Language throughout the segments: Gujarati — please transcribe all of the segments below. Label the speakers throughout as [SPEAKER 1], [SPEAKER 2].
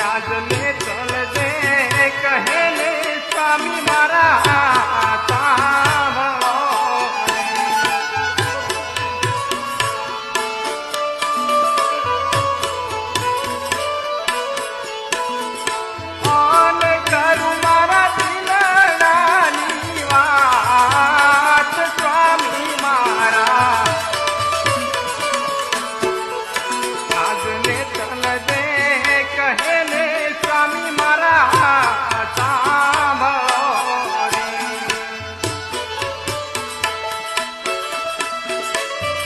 [SPEAKER 1] આજને ચલ દે કહે ને સ્વામી મારા સાંભળો અને કરું મારા દિલડાની વાત સ્વામી મારા આજને ચલ દે કહે ને સ્વામી મારા સાંભળો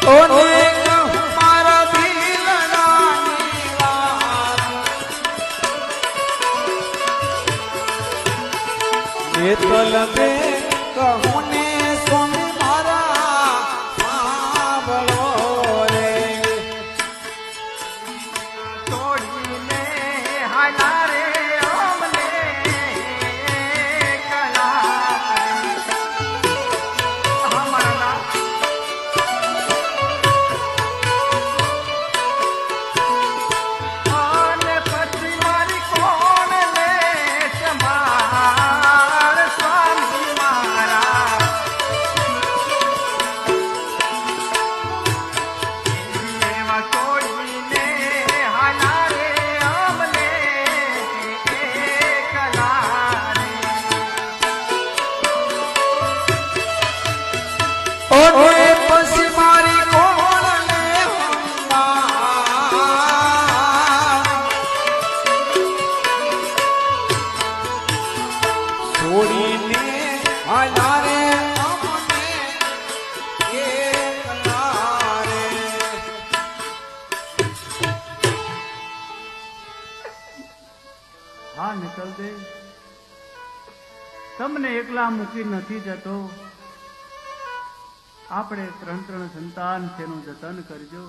[SPEAKER 2] ઓને કહું મારા દિલડાની વાત એ તલબે કહું ને સ્વામી મારા સાંભળો રે
[SPEAKER 1] છોડીને હાલા રે અમને કલા હમણાં અને પછી મારી કોણ લે સંભાળ સ્વામી મારા એવા છોડીને હાલા રે અમને કલા રે
[SPEAKER 2] ઓને પછી મારી કોણ લે છોડીને આયા રે અમને એકલા રે
[SPEAKER 3] હા નીકળ દે તમને એકલા મૂકી નથી જતો આપણે ત્રણ સંતાન છે એનું જતન કરજો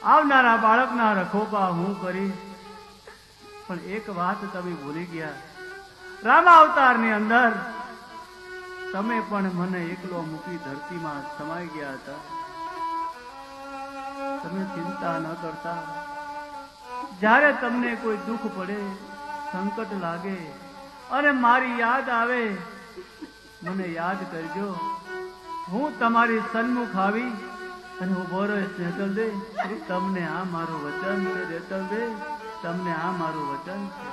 [SPEAKER 3] આવનારા બાળકના રખોપા હું કરીશ પણ એક વાત તમે ભૂલી ગયા રામા અવતારની અંદર તમે પણ મને એકલો મૂકી ધરતીમાં સમાઈ ગયા હતા તમે ચિંતા ન કરતા જ્યારે તમને કોઈ દુઃખ પડે સંકટ લાગે અને મારી યાદ આવે મને યાદ કરજો હું તમારી સન્મુખ આવી અને ઉભો રહીશ નેતલ દે તમને આ મારું વચન છે નેતલ દે તમને આ મારું વચન છે